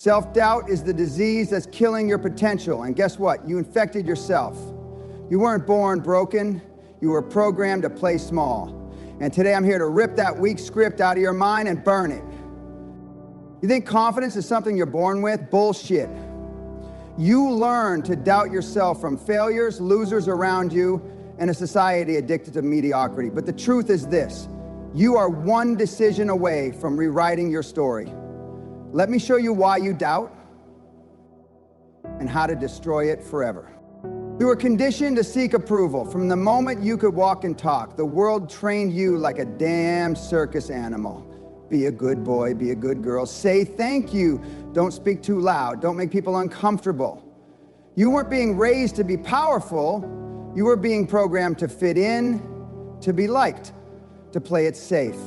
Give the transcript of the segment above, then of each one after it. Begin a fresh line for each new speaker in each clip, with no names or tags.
Self-doubt is the disease that's killing your potential. And guess what? You infected yourself. You weren't born broken. You were programmed to play small. And today I'm here to rip that weak script out of your mind and burn it. You think confidence is something you're born with? Bullshit. You learn to doubt yourself from failures, losers around you, and a society addicted to mediocrity. But the truth is this: you are one decision away from rewriting your story. Let me show you why you doubt and how to destroy it forever. You were conditioned to seek approval. From the moment you could walk and talk, the world trained you like a damn circus animal. Be a good boy, be a good girl, say thank you, don't speak too loud, don't make people uncomfortable. You weren't being raised to be powerful, you were being programmed to fit in, to be liked, to play it safe.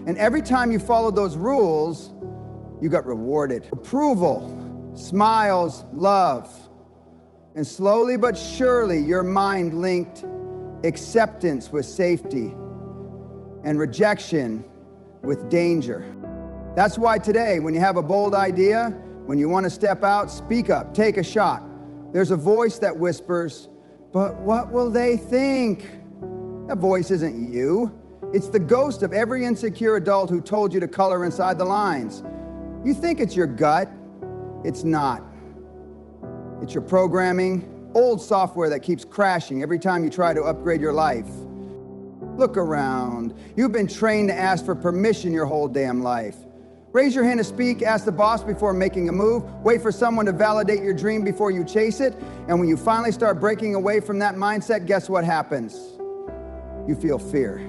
And every time you followed those rules, you got rewarded. Approval, smiles, love. And slowly but surely, your mind linked acceptance with safety and rejection with danger. That's why today, when you have a bold idea, when you want to step out, speak up, take a shot. There's a voice that whispers, "But what will they think?" That voice isn't you. It's the ghost of every insecure adult who told you to color inside the lines. You think it's your gut. It's not. It's your programming, old software that keeps crashing every time you try to upgrade your life. Look around. You've been trained to ask for permission your whole damn life. Raise your hand to speak, ask the boss before making a move, wait for someone to validate your dream before you chase it, and when you finally start breaking away from that mindset, guess what happens? You feel fear.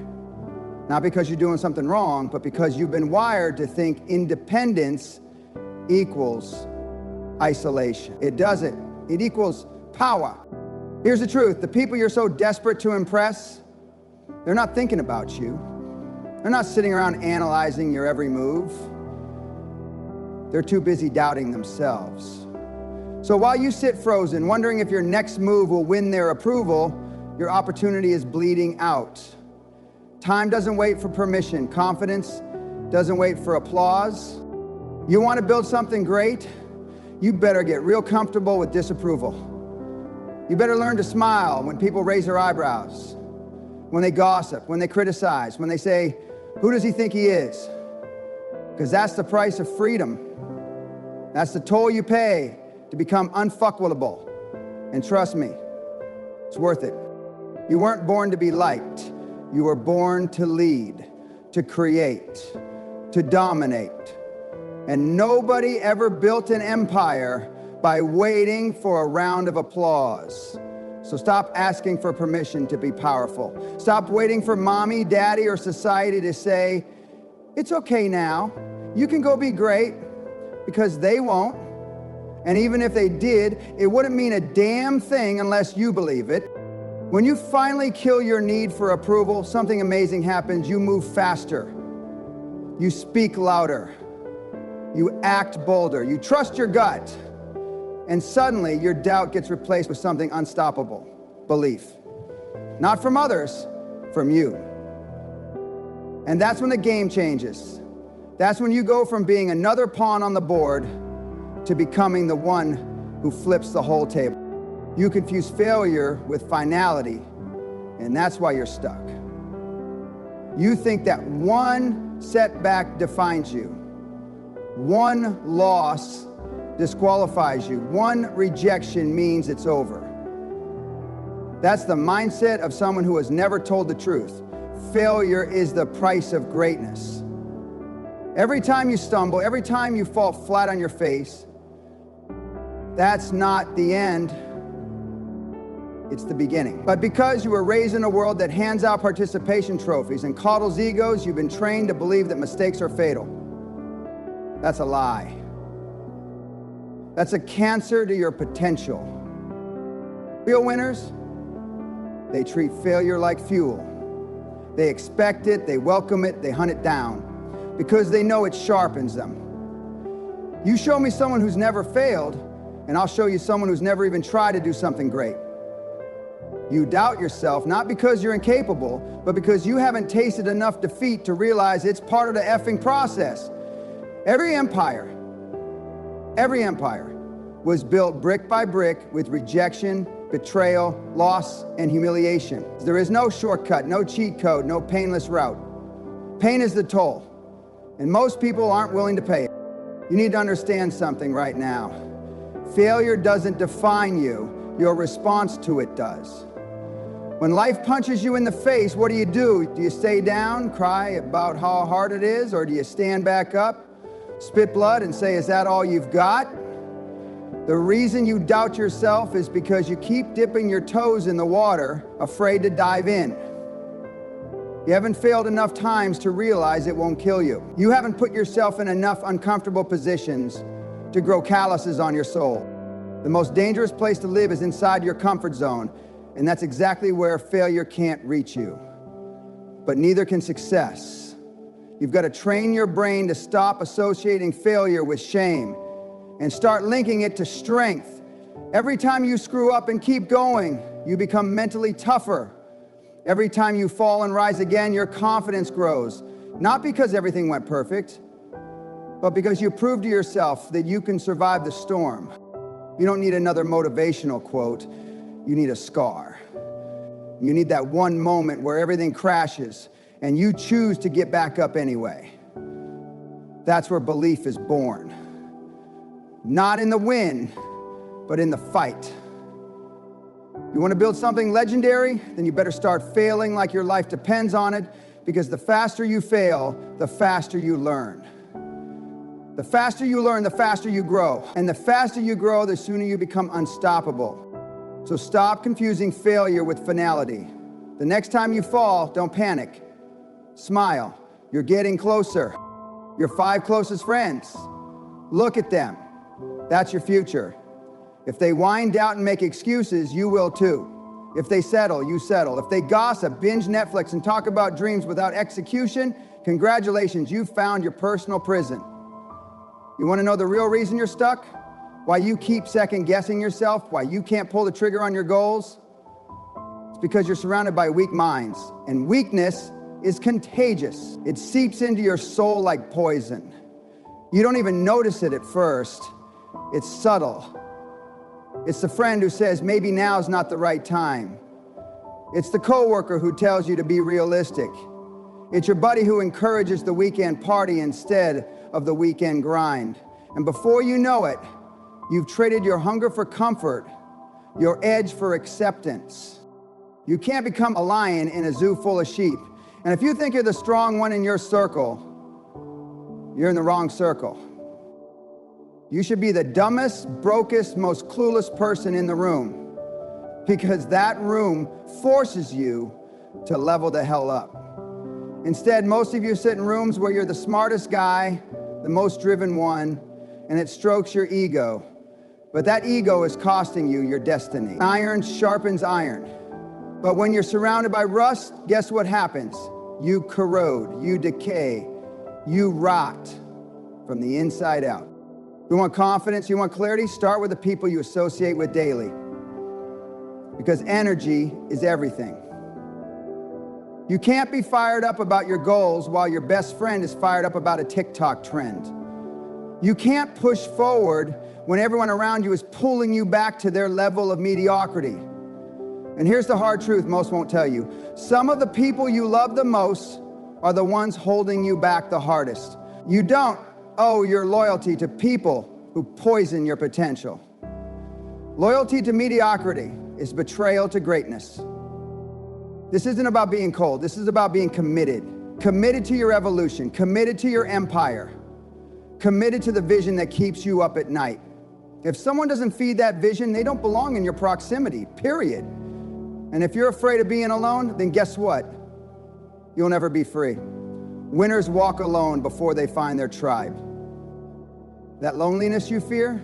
Not because you're doing something wrong, but because you've been wired to think independence equals isolation. It doesn't. It equals power. Here's the truth. The people you're so desperate to impress, they're not thinking about you. They're not sitting around analyzing your every move. They're too busy doubting themselves. So while you sit frozen, wondering if your next move will win their approval, your opportunity is bleeding out. Time doesn't wait for permission. Confidence doesn't wait for applause. You want to build something great? You better get real comfortable with disapproval. You better learn to smile when people raise their eyebrows, when they gossip, when they criticize, when they say, "Who does he think he is?" Because that's the price of freedom. That's the toll you pay to become unfuckable. And trust me, it's worth it. You weren't born to be liked. You were born to lead, to create, to dominate. And nobody ever built an empire by waiting for a round of applause. So stop asking for permission to be powerful. Stop waiting for mommy, daddy, or society to say, "It's okay now. You can go be great," because they won't. And even if they did, it wouldn't mean a damn thing unless you believe it. When you finally kill your need for approval, something amazing happens. You move faster. You speak louder. You act bolder. You trust your gut. And suddenly, your doubt gets replaced with something unstoppable: belief. Not from others, from you. And that's when the game changes. That's when you go from being another pawn on the board to becoming the one who flips the whole table. You confuse failure with finality, and that's why you're stuck. You think that one setback defines you. One loss disqualifies you. One rejection means it's over. That's the mindset of someone who has never told the truth. Failure is the price of greatness. Every time you stumble, every time you fall flat on your face, that's not the end. It's the beginning. But because you were raised in a world that hands out participation trophies and coddles egos, you've been trained to believe that mistakes are fatal. That's a lie. That's a cancer to your potential. Real winners, they treat failure like fuel. They expect it, they welcome it, they hunt it down because they know it sharpens them. You show me someone who's never failed, and I'll show you someone who's never even tried to do something great. You doubt yourself, not because you're incapable, but because you haven't tasted enough defeat to realize it's part of the effing process. Every empire, Every empire was built brick by brick with rejection, betrayal, loss, and humiliation. There is no shortcut, no cheat code, no painless route. Pain is the toll, and most people aren't willing to pay it. You need to understand something right now. Failure doesn't define you, your response to it does. When life punches you in the face, what do? Do you stay down, cry about how hard it is, or do you stand back up, spit blood, and say, is that all you've got? The reason you doubt yourself is because you keep dipping your toes in the water, afraid to dive in. You haven't failed enough times to realize it won't kill you. You haven't put yourself in enough uncomfortable positions to grow calluses on your soul. The most dangerous place to live is inside your comfort zone, and that's exactly where failure can't reach you. But neither can success. You've got to train your brain to stop associating failure with shame and start linking it to strength. Every time you screw up and keep going, you become mentally tougher. Every time you fall and rise again, your confidence grows. Not because everything went perfect, but because you proved to yourself that you can survive the storm. You don't need another motivational quote. You need a scar. You need that one moment where everything crashes and you choose to get back up anyway. That's where belief is born. Not in the win, but in the fight. You want to build something legendary? Then you better start failing like your life depends on it, because the faster you fail, the faster you learn. The faster you learn, the faster you grow. And the faster you grow, the sooner you become unstoppable. So stop confusing failure with finality. The next time you fall, don't panic. Smile. You're getting closer. Your 5 closest friends. Look at them. That's your future. If they whine, doubt, and make excuses, you will too. If they settle, you settle. If they gossip, binge Netflix, and talk about dreams without execution, congratulations, you've found your personal prison. You want to know the real reason you're stuck? Why you keep second-guessing yourself? Why you can't pull the trigger on your goals? It's because you're surrounded by weak minds, and weakness is contagious. It seeps into your soul like poison. You don't even notice it at first. It's subtle. It's the friend who says, maybe now's not the right time. It's the coworker who tells you to be realistic. It's your buddy who encourages the weekend party instead of the weekend grind. And before you know it, you've traded your hunger for comfort, your edge for acceptance. You can't become a lion in a zoo full of sheep. And if you think you're the strong one in your circle, you're in the wrong circle. You should be the dumbest, brokest, most clueless person in the room, because that room forces you to level the hell up. Instead, most of you sit in rooms where you're the smartest guy, the most driven one, and it strokes your ego. But that ego is costing you your destiny. Iron sharpens iron. But when you're surrounded by rust, guess what happens? You corrode, you decay, you rot from the inside out. You want confidence, you want clarity? Start with the people you associate with daily. Because energy is everything. You can't be fired up about your goals while your best friend is fired up about a TikTok trend. You can't push forward when everyone around you is pulling you back to their level of mediocrity. And here's the hard truth most won't tell you. Some of the people you love the most are the ones holding you back the hardest. You don't owe your loyalty to people who poison your potential. Loyalty to mediocrity is betrayal to greatness. This isn't about being cold. This is about being committed. Committed to your evolution, committed to your empire, committed to the vision that keeps you up at night. If someone doesn't feed that vision, they don't belong in your proximity, period. And if you're afraid of being alone, then guess what? You'll never be free. Winners walk alone before they find their tribe. That loneliness you fear,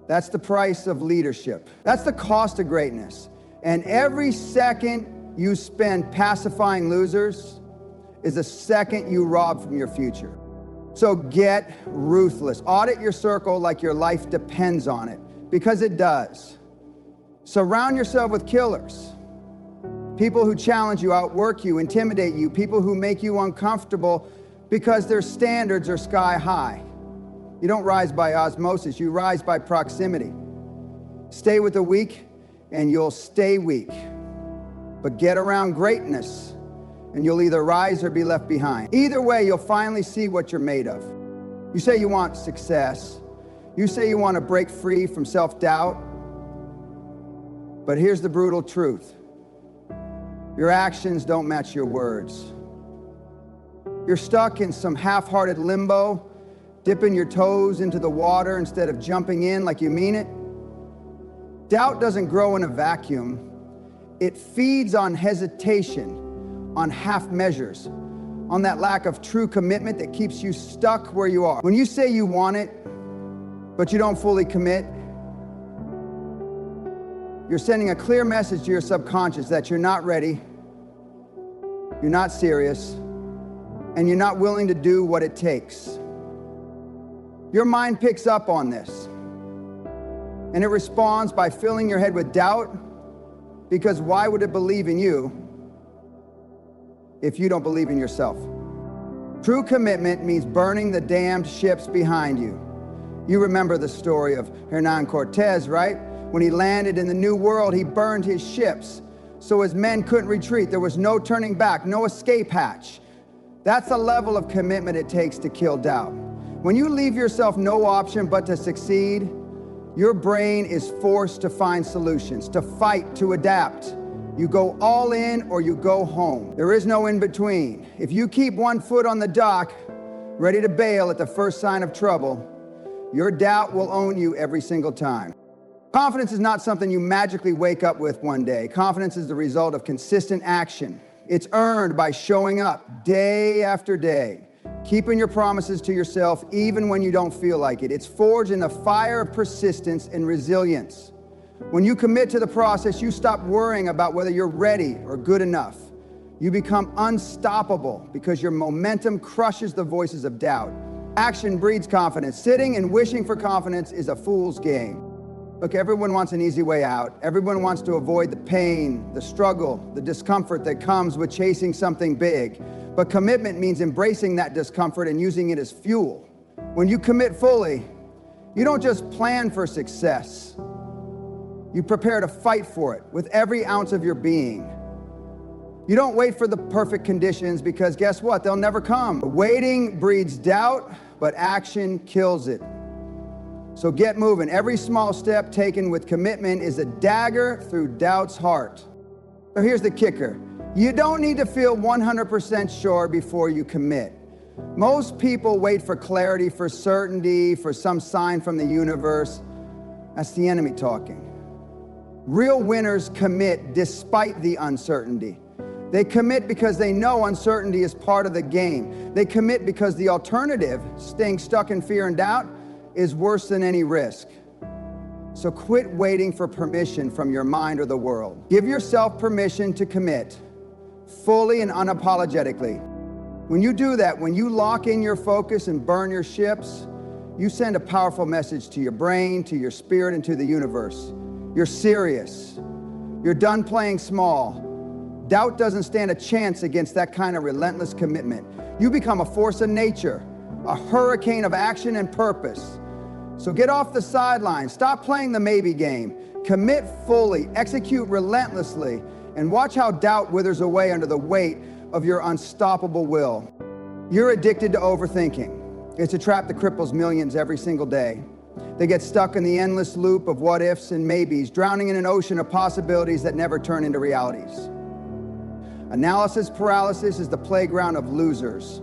that's the price of leadership. That's the cost of greatness. And every second you spend pacifying losers is a second you rob from your future. So get ruthless. Audit your circle like your life depends on it, because it does. Surround yourself with killers. People who challenge you, outwork you, intimidate you, people who make you uncomfortable because their standards are sky high. You don't rise by osmosis, you rise by proximity. Stay with the weak and you'll stay weak. But get around greatness and you'll either rise or be left behind. Either way, you'll finally see what you're made of. You say you want success. You say you want to break free from self-doubt. But here's the brutal truth. Your actions don't match your words. You're stuck in some half-hearted limbo, dipping your toes into the water instead of jumping in like you mean it. Doubt doesn't grow in a vacuum. It feeds on hesitation, on half measures, on that lack of true commitment that keeps you stuck where you are. When you say you want it, but you don't fully commit, you're sending a clear message to your subconscious that you're not ready, you're not serious, and you're not willing to do what it takes. Your mind picks up on this, and it responds by filling your head with doubt, because why would it believe in you if you don't believe in yourself? True commitment means burning the damned ships behind you. You remember the story of Hernan Cortez, right? When he landed in the New World, he burned his ships so his men couldn't retreat. There was no turning back, no escape hatch. That's the level of commitment it takes to kill doubt. When you leave yourself no option but to succeed, your brain is forced to find solutions, to fight, to adapt. You go all in or you go home. There is no in between. If you keep one foot on the dock, ready to bail at the first sign of trouble, your doubt will own you every single time. Confidence is not something you magically wake up with one day. Confidence is the result of consistent action. It's earned by showing up day after day, keeping your promises to yourself even when you don't feel like it. It's forged in the fire of persistence and resilience. When you commit to the process, you stop worrying about whether you're ready or good enough. You become unstoppable because your momentum crushes the voices of doubt. Action breeds confidence. Sitting and wishing for confidence is a fool's game. Look, everyone wants an easy way out. Everyone wants to avoid the pain, the struggle, the discomfort that comes with chasing something big. But commitment means embracing that discomfort and using it as fuel. When you commit fully, you don't just plan for success. You prepare to fight for it with every ounce of your being. You don't wait for the perfect conditions because guess what? They'll never come. Waiting breeds doubt, but action kills it. So get moving. Every small step taken with commitment is a dagger through doubt's heart. So here's the kicker. You don't need to feel 100% sure before you commit. Most people wait for clarity, for certainty, for some sign from the universe. That's the enemy talking. Real winners commit despite the uncertainty. They commit because they know uncertainty is part of the game. They commit because the alternative, staying stuck in fear and doubt, is worse than any risk. So quit waiting for permission from your mind or the world. Give yourself permission to commit, fully and unapologetically. When you do that, when you lock in your focus and burn your ships, you send a powerful message to your brain, to your spirit, and to the universe. You're serious. You're done playing small. Doubt doesn't stand a chance against that kind of relentless commitment. You become a force of nature, a hurricane of action and purpose. So get off the sidelines, stop playing the maybe game, commit fully, execute relentlessly, and watch how doubt withers away under the weight of your unstoppable will. You're addicted to overthinking. It's a trap that cripples millions every single day. They get stuck in the endless loop of what ifs and maybes, drowning in an ocean of possibilities that never turn into realities. Analysis paralysis is the playground of losers.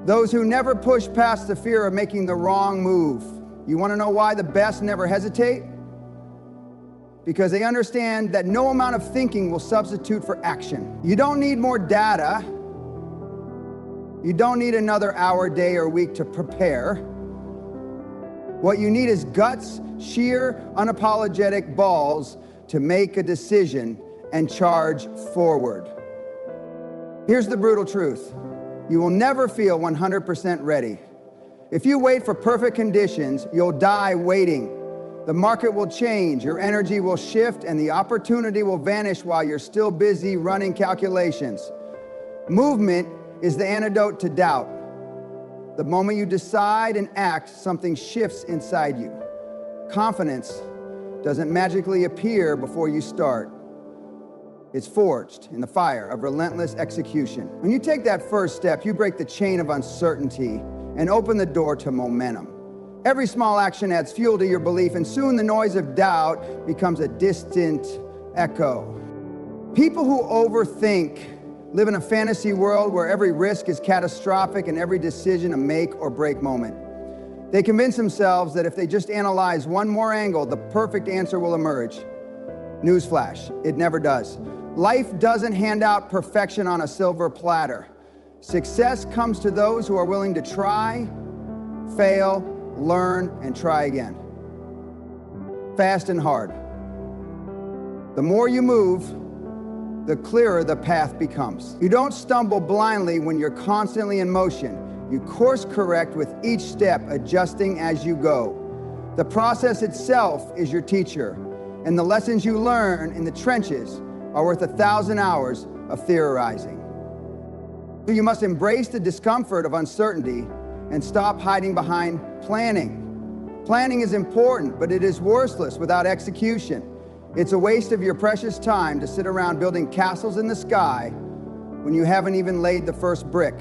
Those who never push past the fear of making the wrong move. You want to know why the best never hesitate? Because they understand that no amount of thinking will substitute for action. You don't need more data. You don't need another hour, day, or week to prepare. What you need is guts, sheer, unapologetic balls to make a decision and charge forward. Here's the brutal truth. You will never feel 100% ready. If you wait for perfect conditions, you'll die waiting. The market will change, your energy will shift, and the opportunity will vanish while you're still busy running calculations. Movement is the antidote to doubt. The moment you decide and act, something shifts inside you. Confidence doesn't magically appear before you start. It's forged in the fire of relentless execution. When you take that first step, you break the chain of uncertainty and open the door to momentum. Every small action adds fuel to your belief, and soon the noise of doubt becomes a distant echo. People who overthink live in a fantasy world where every risk is catastrophic and every decision a make or break moment. They convince themselves that if they just analyze one more angle, the perfect answer will emerge. Newsflash, it never does. Life doesn't hand out perfection on a silver platter. Success comes to those who are willing to try, fail, learn, and try again. Fast and hard. The more you move, the clearer the path becomes. You don't stumble blindly when you're constantly in motion. You course correct with each step, adjusting as you go. The process itself is your teacher, and the lessons you learn in the trenches are worth 1,000 hours of theorizing. So you must embrace the discomfort of uncertainty and stop hiding behind planning. Planning is important, but it is worthless without execution. It's a waste of your precious time to sit around building castles in the sky when you haven't even laid the first brick.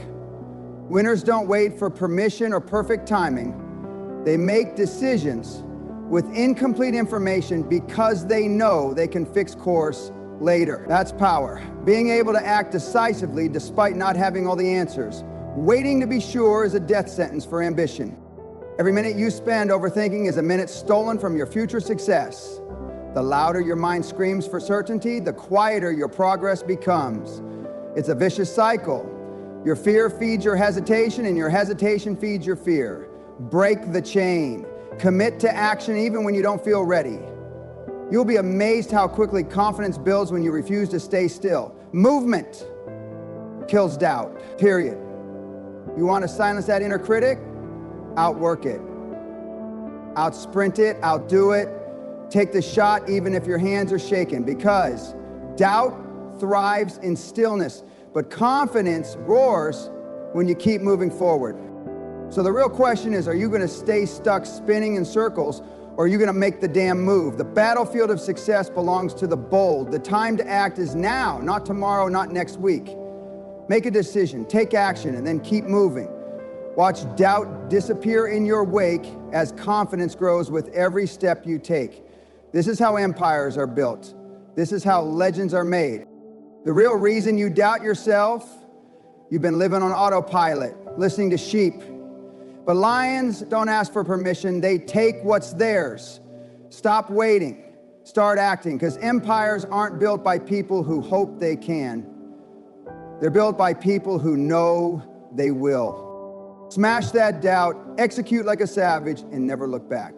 Winners don't wait for permission or perfect timing. They make decisions with incomplete information because they know they can fix course later. That's power. Being able to act decisively despite not having all the answers. Waiting to be sure is a death sentence for ambition. Every minute you spend overthinking is a minute stolen from your future success. The louder your mind screams for certainty, the quieter your progress becomes. It's a vicious cycle. Your fear feeds your hesitation, and your hesitation feeds your fear. Break the chain. Commit to action even when you don't feel ready. You'll be amazed how quickly confidence builds when you refuse to stay still. Movement kills doubt, period. You want to silence that inner critic? Outwork it. Outsprint it, outdo it. Take the shot even if your hands are shaking, because doubt thrives in stillness, but confidence roars when you keep moving forward. So the real question is, are you going to stay stuck spinning in circles, or are you going to make the damn move? The battlefield of success belongs to the bold. The time to act is now, not tomorrow, not next week. Make a decision, take action, and then keep moving. Watch doubt disappear in your wake as confidence grows with every step you take. This is how empires are built. This is how legends are made. The real reason you doubt yourself, you've been living on autopilot, listening to sheep. But lions don't ask for permission, they take what's theirs. Stop waiting, start acting, because empires aren't built by people who hope they can. They're built by people who know they will. Smash that doubt, execute like a savage, and never look back.